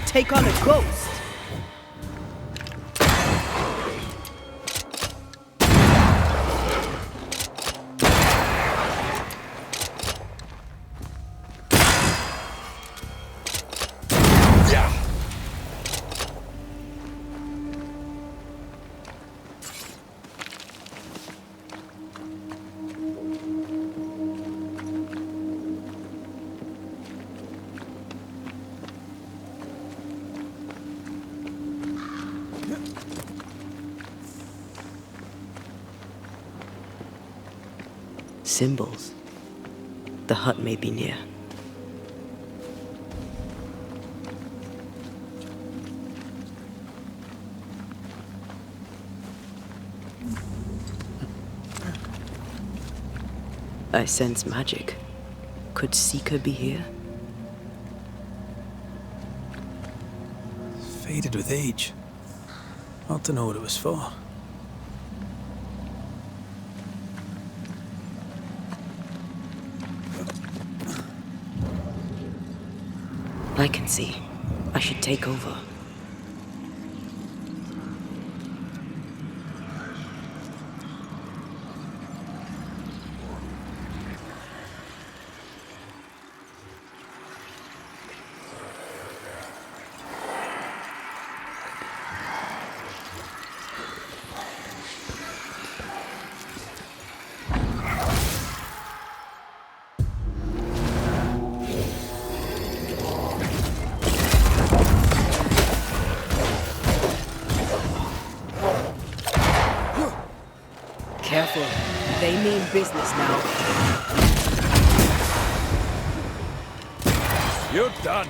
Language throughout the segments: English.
take on a ghost. Symbols. The hut may be near. I sense magic. Could Seeker be here? Faded with age. Ought to know what it was for. I can see. I should take over. Careful. They mean business now. You're done.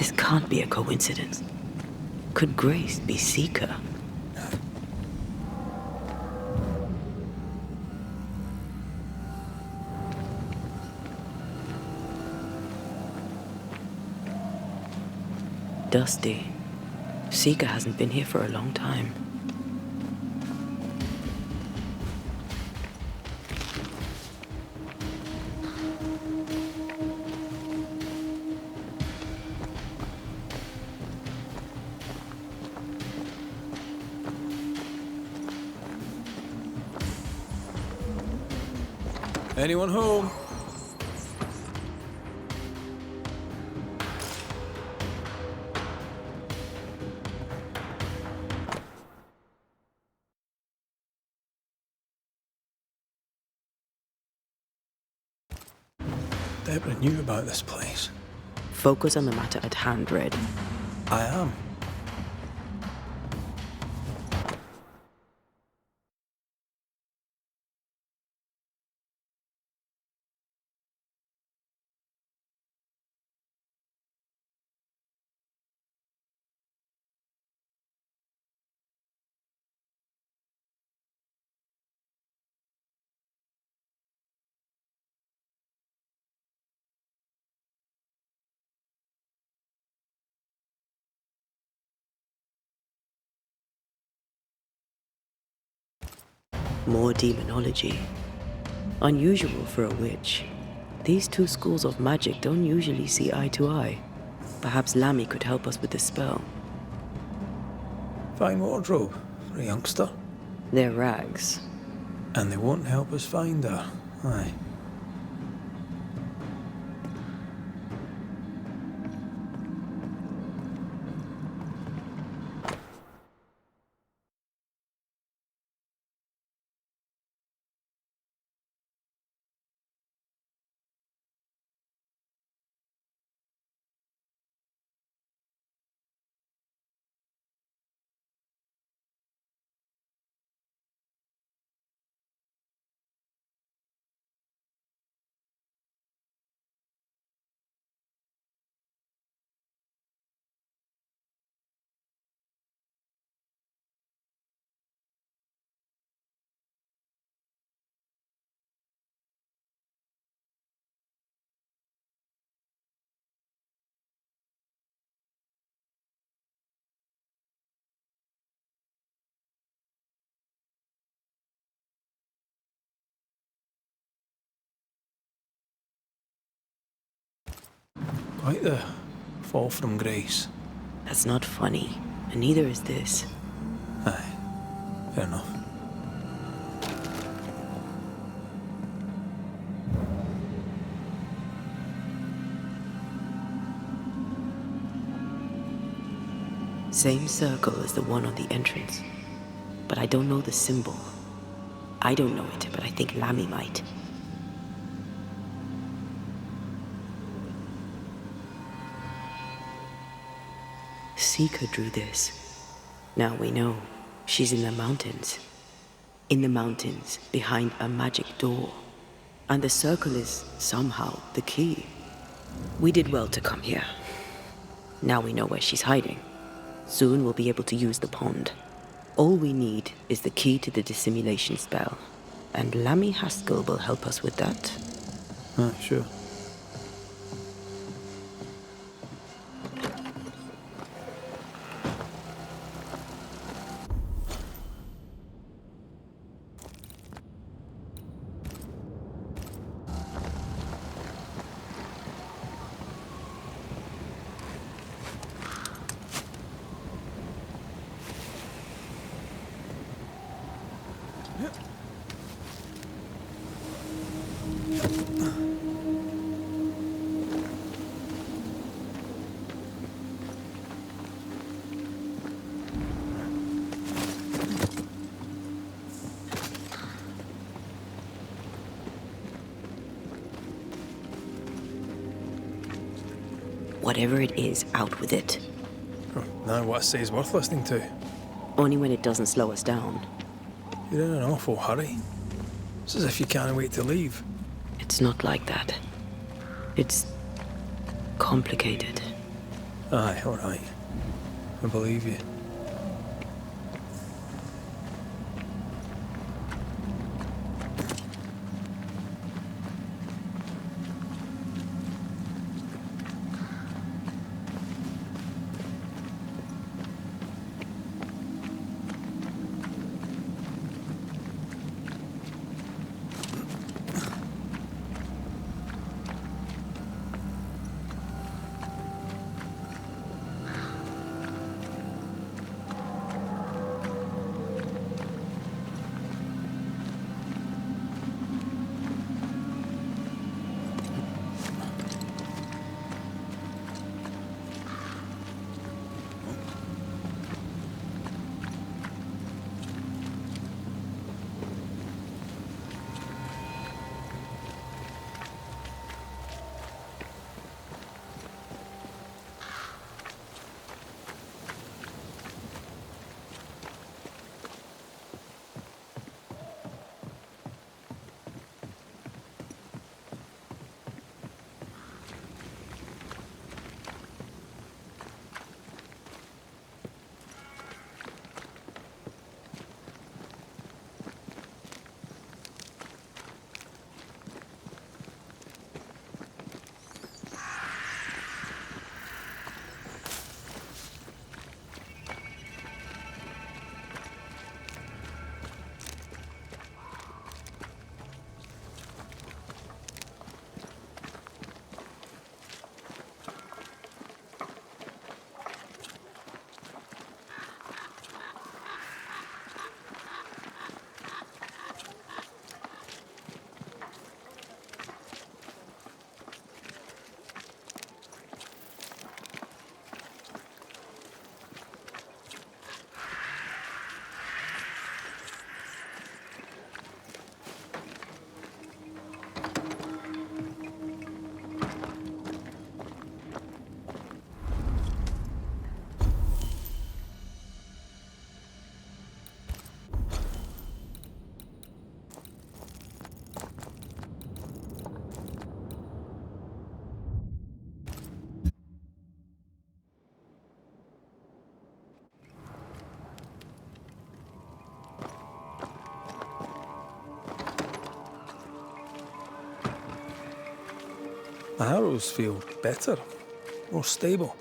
This can't be a coincidence. Could Grace be Seeker? Dusty. Seeker hasn't been here for a long time. Anyone home? Deborah knew about this place. Focus on the matter at hand, Red. I am. More demonology. Unusual for a witch. These two schools of magic don't usually see eye to eye. Perhaps Lammy could help us with the spell. Fine wardrobe for a youngster. They're rags. And they won't help us find her. Aye. Quite the fall from grace. That's not funny, and neither is this. Aye, fair enough. Same circle as the one on the entrance. But I don't know the symbol. I don't know it, but I think Lammy might. Seeker drew this. Now we know. She's in the mountains. In the mountains, behind a magic door. And the circle is, somehow, the key. We did well to come here. Now we know where she's hiding. Soon we'll be able to use the pond. All we need is the key to the dissimulation spell. And Lammy Haskell will help us with that. Sure. Whatever it is, out with it. Now what I say is worth listening to. Only when it doesn't slow us down. You're in an awful hurry. It's as if you can't wait to leave. It's not like that. It's complicated. Aye, alright. I believe you. The arrows feel better, more stable.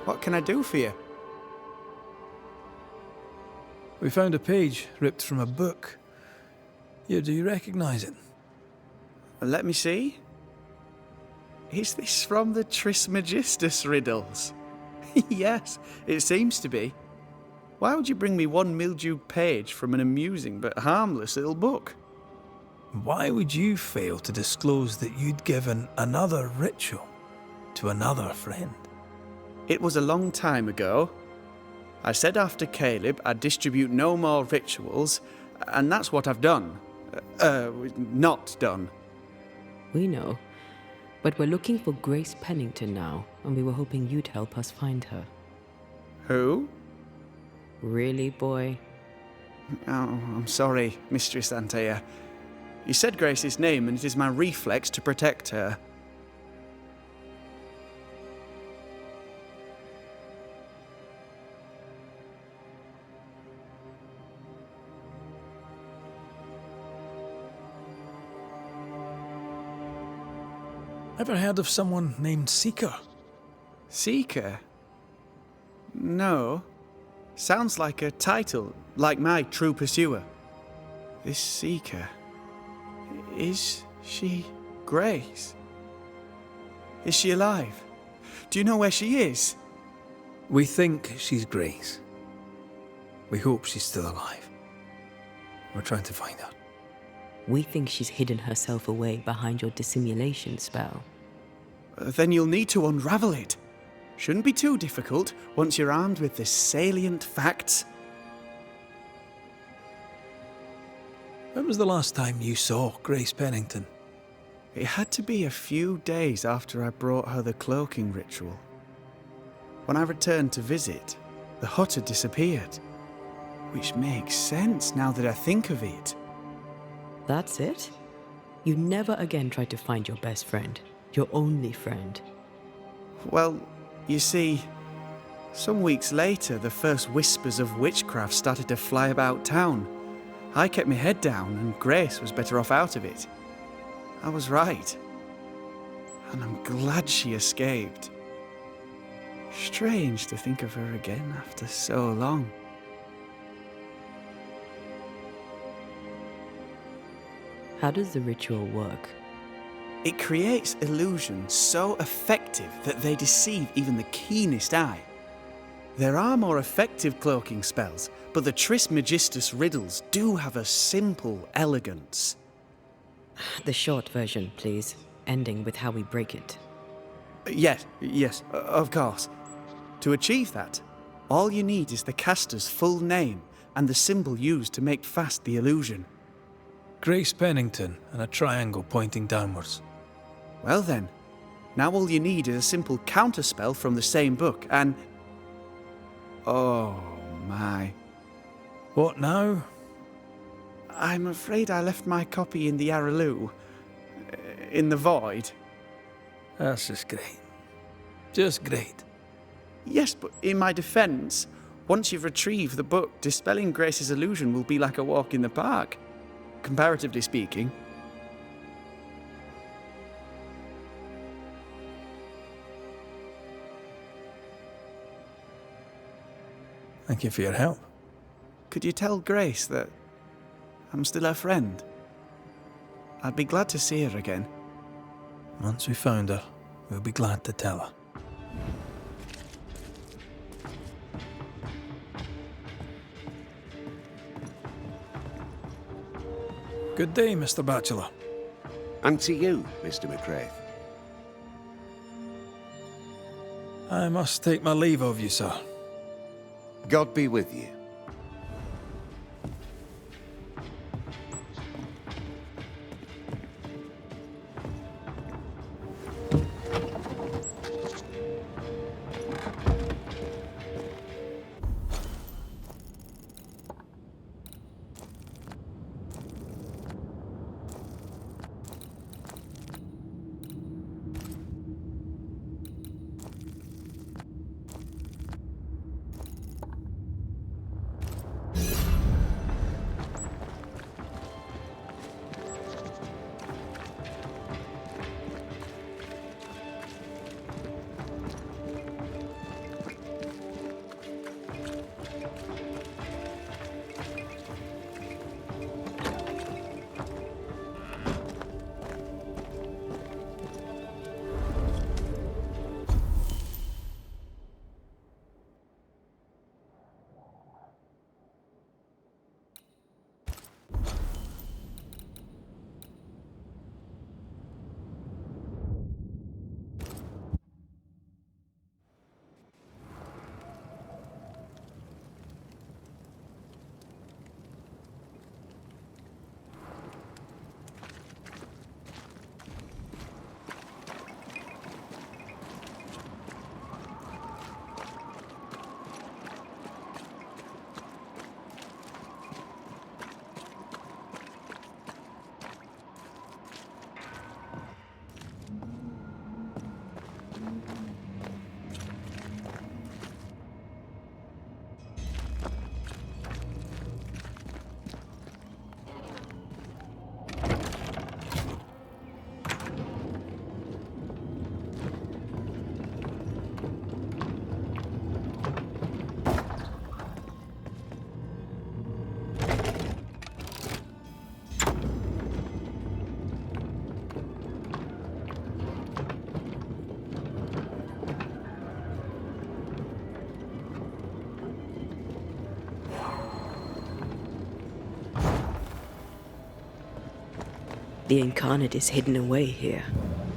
What can I do for you? We found a page ripped from a book. Here, do you recognise it? Let me see. Is this from the Trismegistus riddles? Yes, it seems to be. Why would you bring me one mildewed page from an amusing but harmless little book? Why would you fail to disclose that you'd given another ritual to another friend? It was a long time ago. I said after Caleb I'd distribute no more rituals, and that's what I've done. Not done. We know. But we're looking for Grace Pennington now, and we were hoping you'd help us find her. Who? Really, boy? Oh, I'm sorry, Mistress Antea. You said Grace's name, and it is my reflex to protect her. Ever heard of someone named Seeker? Seeker? No. Sounds like a title, like my true pursuer. This Seeker... Is she Grace? Is she alive? Do you know where she is? We think she's Grace. We hope she's still alive. We're trying to find her. We think she's hidden herself away behind your dissimulation spell. Then you'll need to unravel it. Shouldn't be too difficult once you're armed with the salient facts. When was the last time you saw Grace Pennington? It had to be a few days after I brought her the cloaking ritual. When I returned to visit, the hut had disappeared. Which makes sense now that I think of it. That's it? You never again tried to find your best friend, your only friend. Well, you see, some weeks later, the first whispers of witchcraft started to fly about town. I kept my head down, and Grace was better off out of it. I was right. And I'm glad she escaped. Strange to think of her again after so long. How does the ritual work? It creates illusions so effective that they deceive even the keenest eye. There are more effective cloaking spells, but the Trismegistus riddles do have a simple elegance. The short version, please, ending with how we break it. Yes, of course. To achieve that, all you need is the caster's full name and the symbol used to make fast the illusion. Grace Pennington and a triangle pointing downwards. Well then, now all you need is a simple counterspell from the same book and... Oh my. What now? I'm afraid I left my copy in the Araloo. In the void. That's just great. Just great. Yes, but in my defense, once you've retrieved the book, dispelling Grace's illusion will be like a walk in the park. Comparatively speaking. Thank you for your help. Could you tell Grace that I'm still her friend? I'd be glad to see her again. Once we found her, we'll be glad to tell her. Good day, Mr. Bachelor. And to you, Mr. McCraith. I must take my leave of you, sir. God be with you. The incarnate is hidden away here.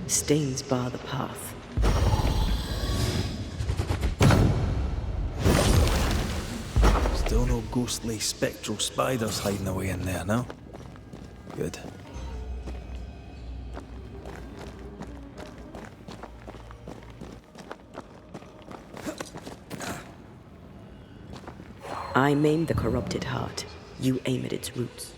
Stains bar the path. Still no ghostly spectral spiders hiding away in there, no? Good. I maim the corrupted heart. You aim at its roots.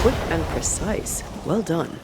Quick and precise. Well done.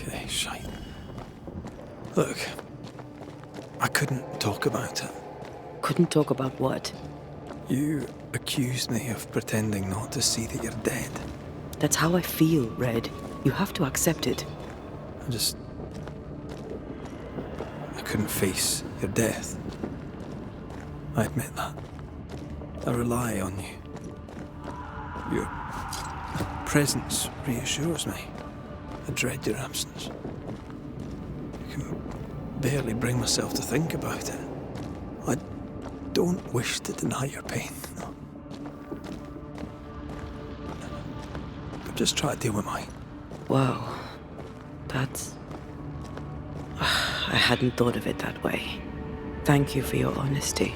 Okay, shite. Look, I couldn't talk about it. Couldn't talk about what? You accused me of pretending not to see that you're dead. That's how I feel, Red. You have to accept it. I couldn't face your death. I admit that. I rely on you. Your presence reassures me. I dread your absence. I can barely bring myself to think about it. I don't wish to deny your pain, no. But just try to deal with mine. Wow. That's... I hadn't thought of it that way. Thank you for your honesty.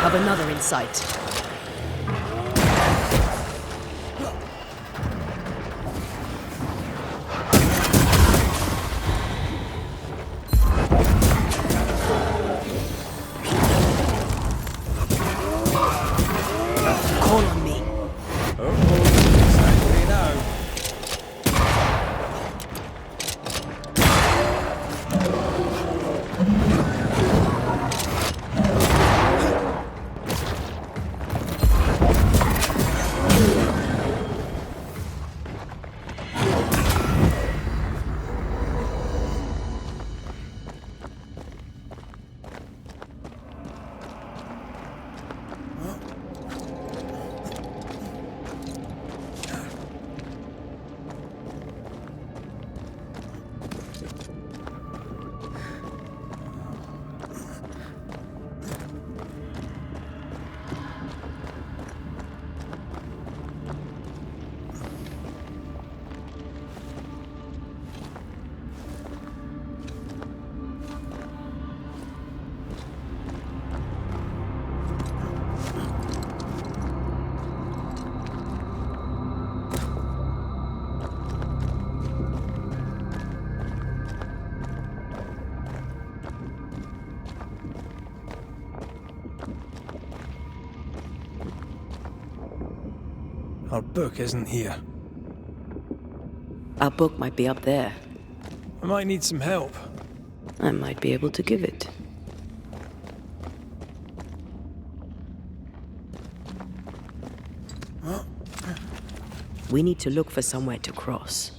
Have another in sight. Call on me. Exactly now. Our book isn't here. Our book might be up there. I might need some help. I might be able to give it. We need to look for somewhere to cross.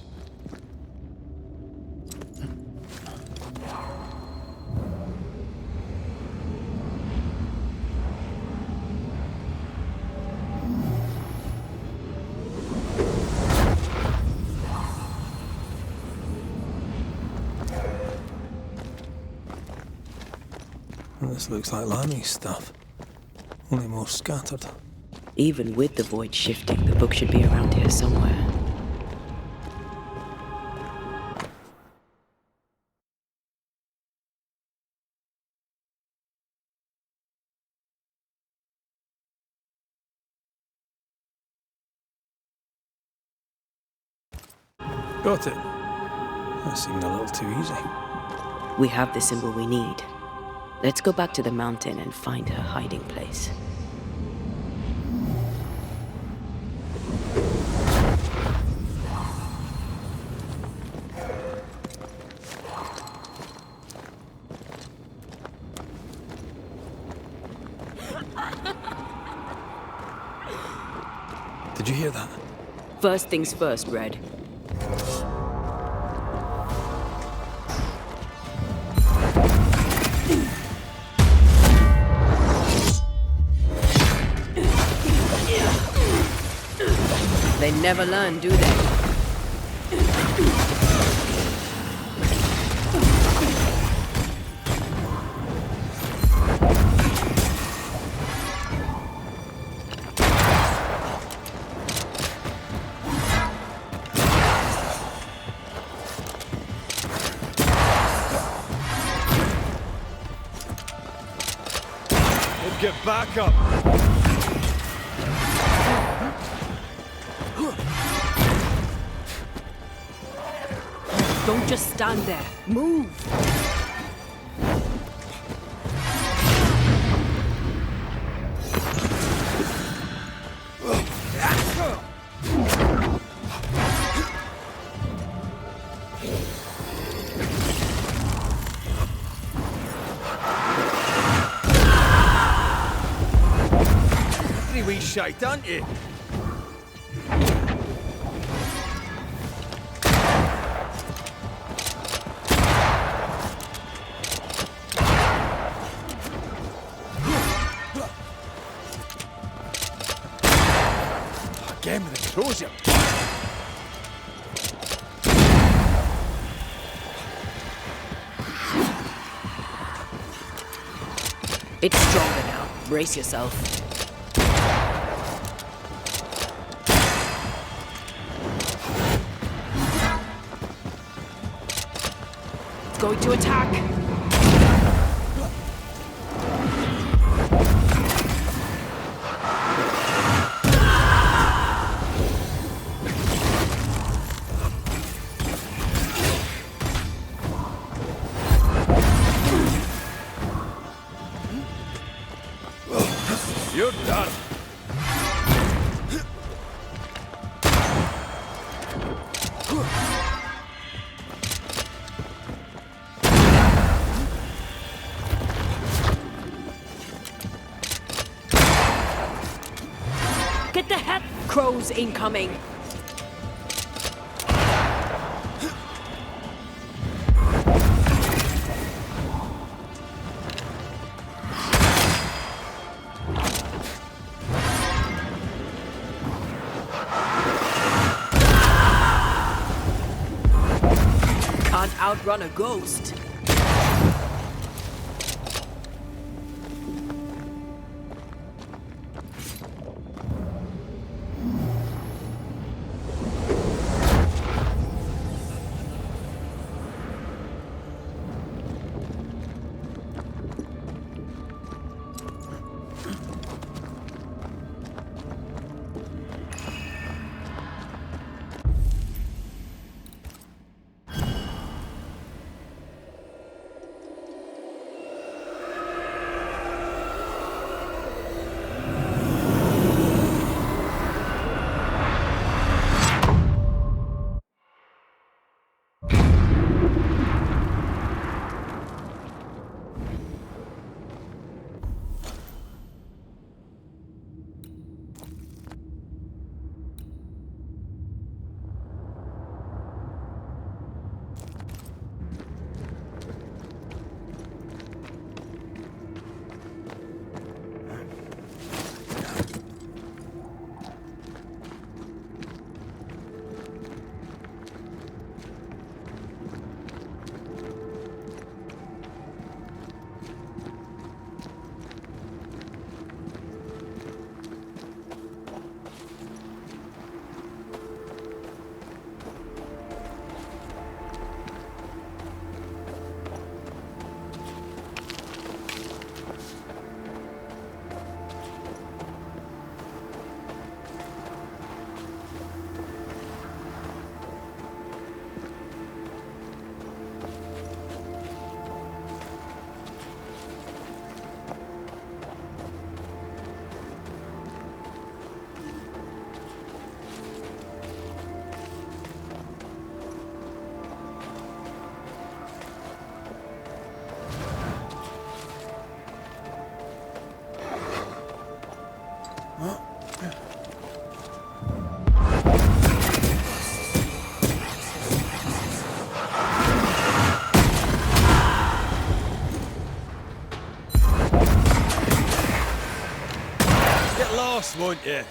This looks like Lami's stuff. Only more scattered. Even with the void shifting, the book should be around here somewhere. Got it. That seemed a little too easy. We have the symbol we need. Let's go back to the mountain and find her hiding place. Did you hear that? First things first, Red. They never learn, do they? Get back up! Don't just stand there. Move! Pretty wee shite, aren't you? Again with the crows, you. It's stronger now. Brace yourself. It's going to attack. You're done. Get the heck! Crows incoming! Can't outrun a ghost. Won't you?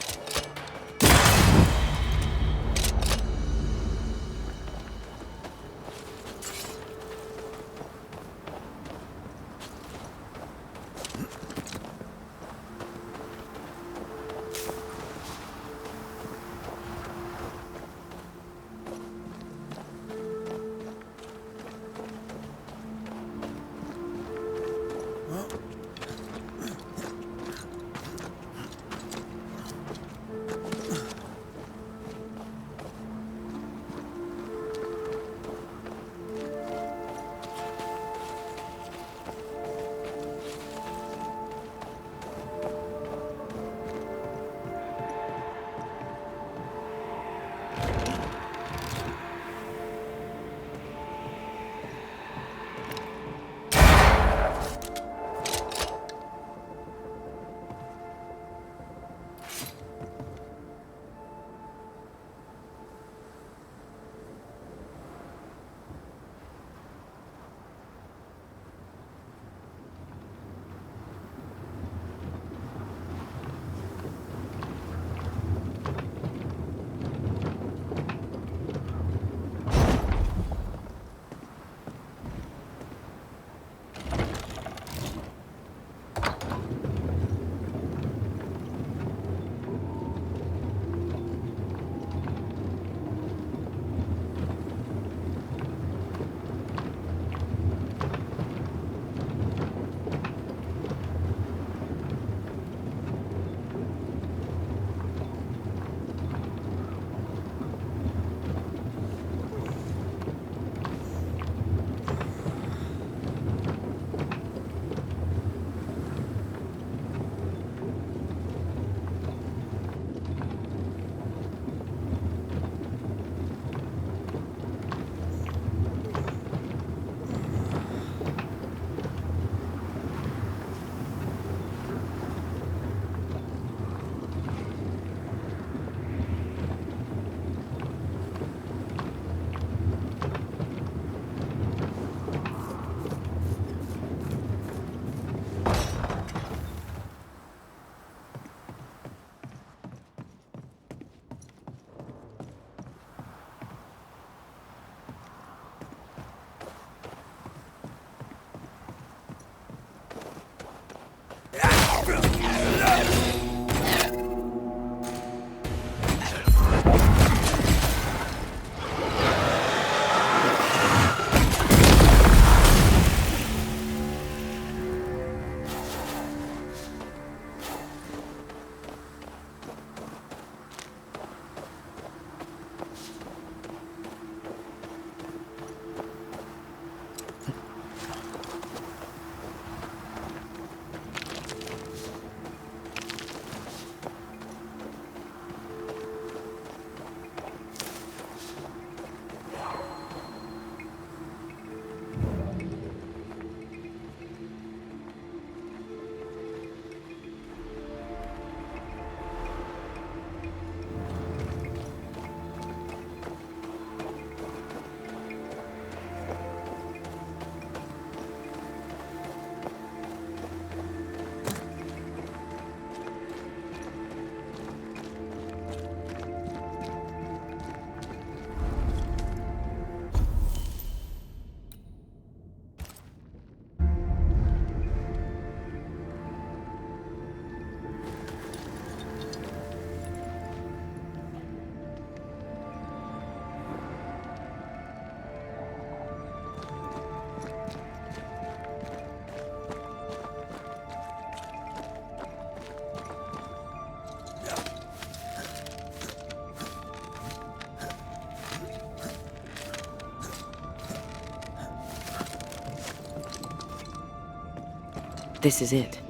This is it.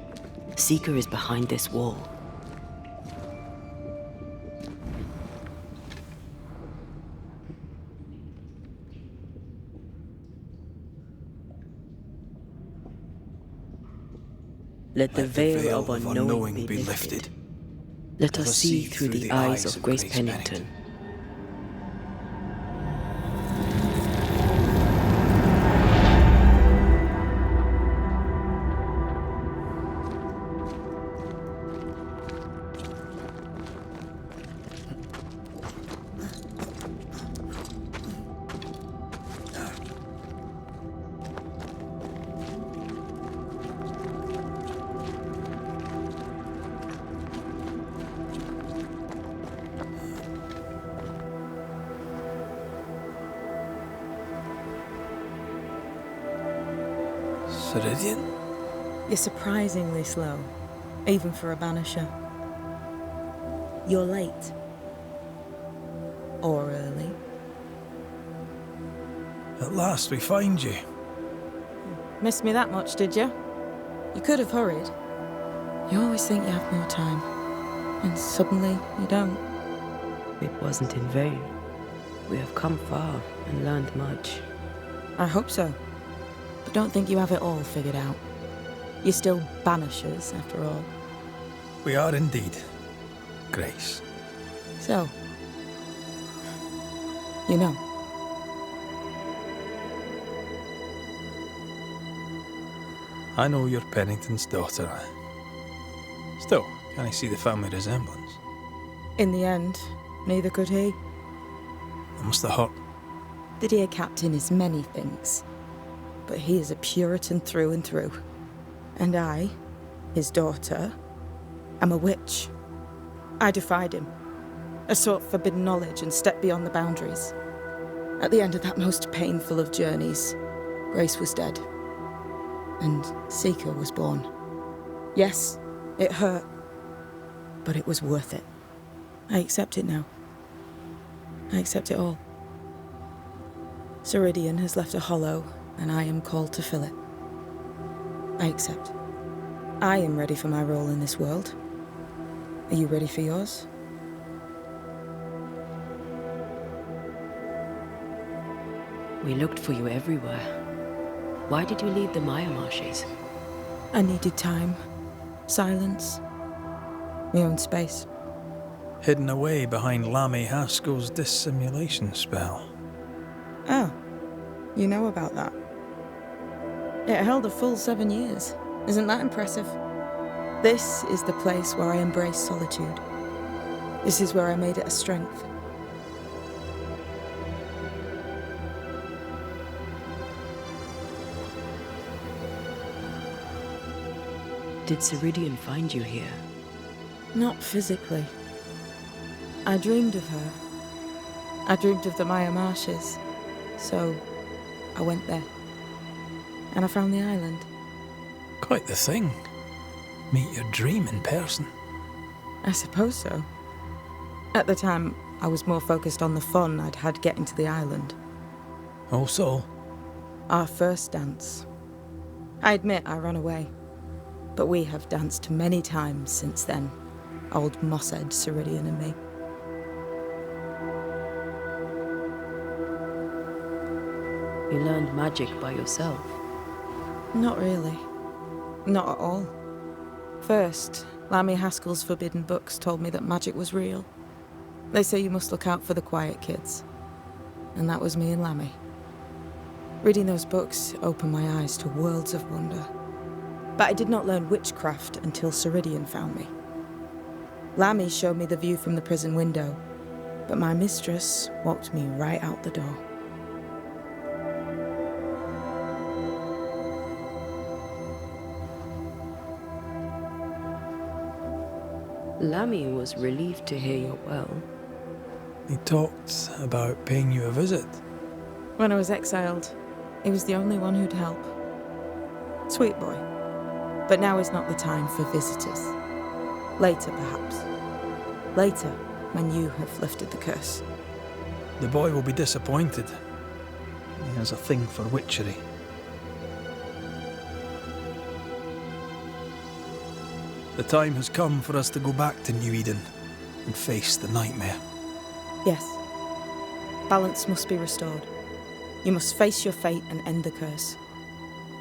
Seeker is behind this wall. Let the veil of unknowing be lifted. Let us see through the eyes of Grace Pennington. Ceridian? You're surprisingly slow, even for a Banisher. You're late. Or early. At last we find you. Missed me that much, did you? You could have hurried. You always think you have more time, and suddenly you don't. It wasn't in vain. We have come far and learned much. I hope so. But don't think you have it all figured out. You're still Banishers, after all. We are indeed, Grace. So, you know. I know you're Pennington's daughter. Still, can I see the family resemblance? In the end, neither could he. It must have hurt. The dear captain is many things, but he is a Puritan through and through. And I, his daughter, am a witch. I defied him. I sought forbidden knowledge and stepped beyond the boundaries. At the end of that most painful of journeys, Grace was dead. And Seeker was born. Yes, it hurt, but it was worth it. I accept it now. I accept it all. Ceridian has left a hollow, and I am called to fill it. I accept. I am ready for my role in this world. Are you ready for yours? We looked for you everywhere. Why did you leave the Maya marshes? I needed time, silence, my own space. Hidden away behind Lammy Haskell's dissimulation spell. Oh, you know about that? It held a full 7 years. Isn't that impressive? This is the place where I embrace solitude. This is where I made it a strength. Did Ceridian find you here? Not physically. I dreamed of her. I dreamed of the Maya marshes. So, I went there. And I found the island. Quite the thing. Meet your dream in person. I suppose so. At the time, I was more focused on the fun I'd had getting to the island. Also, Our first dance. I admit I ran away. But we have danced many times since then. Old Mosshead, Ceridian and me. You learned magic by yourself. Not really. Not at all. First, Lammy Haskell's forbidden books told me that magic was real. They say you must look out for the quiet kids. And that was me and Lammy. Reading those books opened my eyes to worlds of wonder. But I did not learn witchcraft until Ceridian found me. Lammy showed me the view from the prison window, but my mistress walked me right out the door. Lammy was relieved to hear you're well. he talked about paying you a visit. When I was exiled, he was the only one who'd help. Sweet boy. But now is not the time for visitors. Later, perhaps. Later, when you have lifted the curse. The boy will be disappointed. He has a thing for witchery. The time has come for us to go back to New Eden and face the nightmare. Yes. Balance must be restored. You must face your fate and end the curse.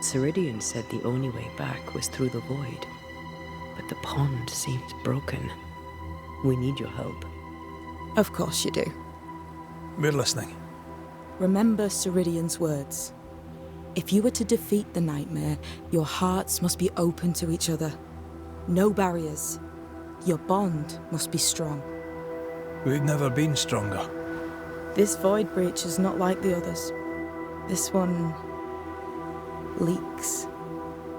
Ceridian said the only way back was through the void. But the pond seems broken. We need your help. Of course you do. We're listening. Remember Ceridian's words. If you were to defeat the nightmare, your hearts must be open to each other. No barriers. Your bond must be strong. We've never been stronger. This void breach is not like the others. This one leaks.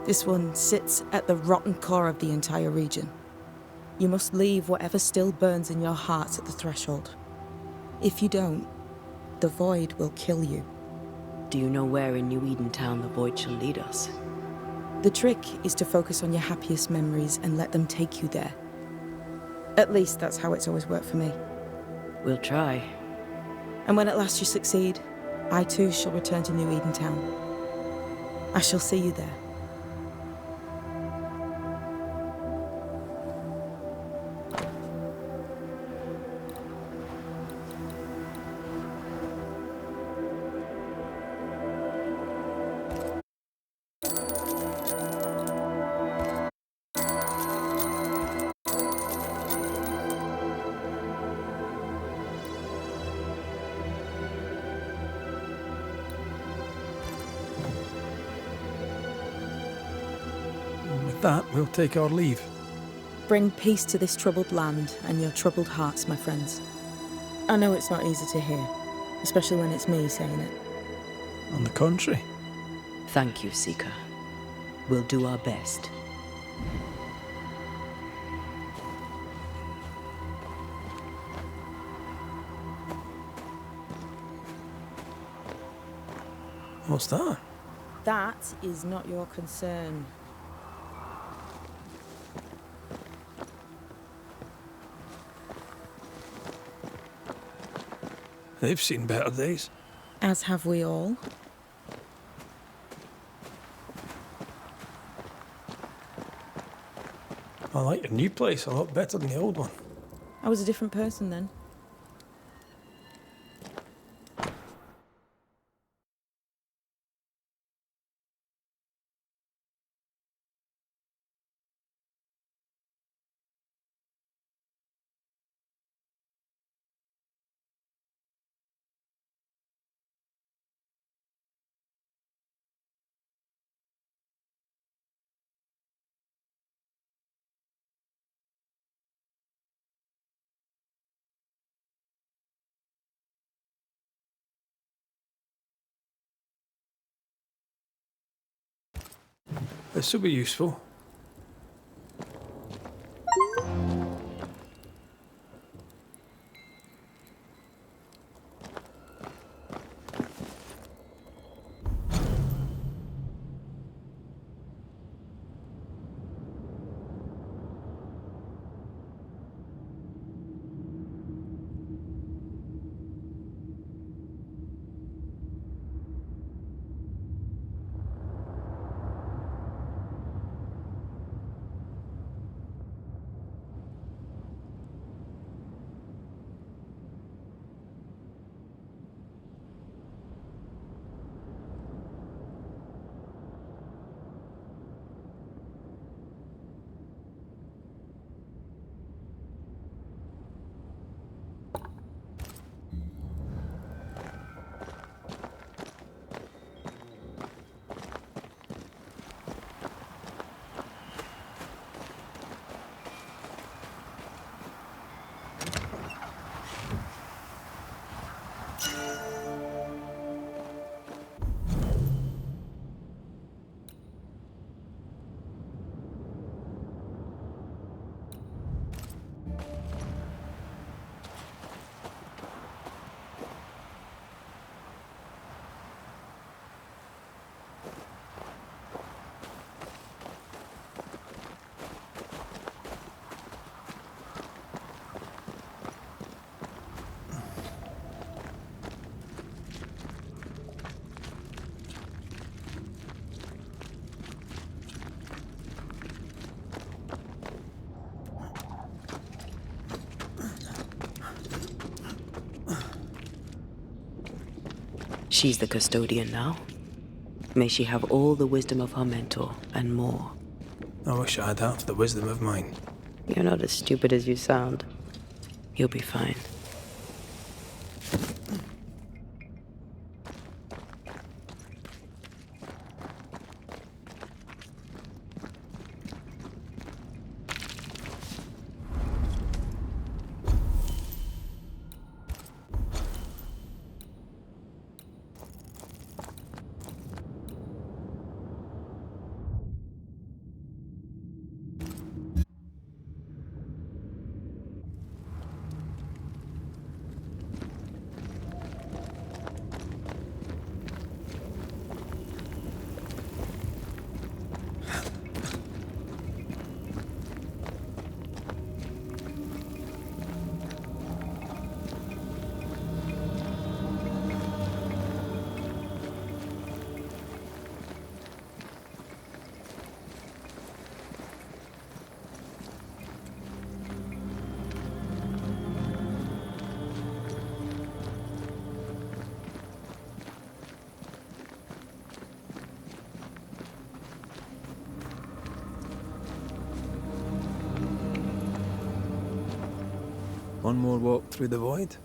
This one sits at the rotten core of the entire region. You must leave whatever still burns in your hearts at the threshold. If you don't, the void will kill you. Do you know where in New Eden Town the void shall lead us? The trick is to focus on your happiest memories and let them take you there. At least that's how it's always worked for me. We'll try. And when at last you succeed, I too shall return to New Eden Town. I shall see you there. With that, we'll take our leave. Bring peace to this troubled land and your troubled hearts, my friends. I know it's not easy to hear, especially when it's me saying it. On the contrary. Thank you, Seeker. We'll do our best. What's that? That is not your concern. They've seen better days. As have we all. I like your new place a lot better than the old one. I was a different person then. This will be useful. She's the custodian now. May she have all the wisdom of her mentor and more. I wish I had half the wisdom of mine. You're not as stupid as you sound. You'll be fine. One more walk through the void.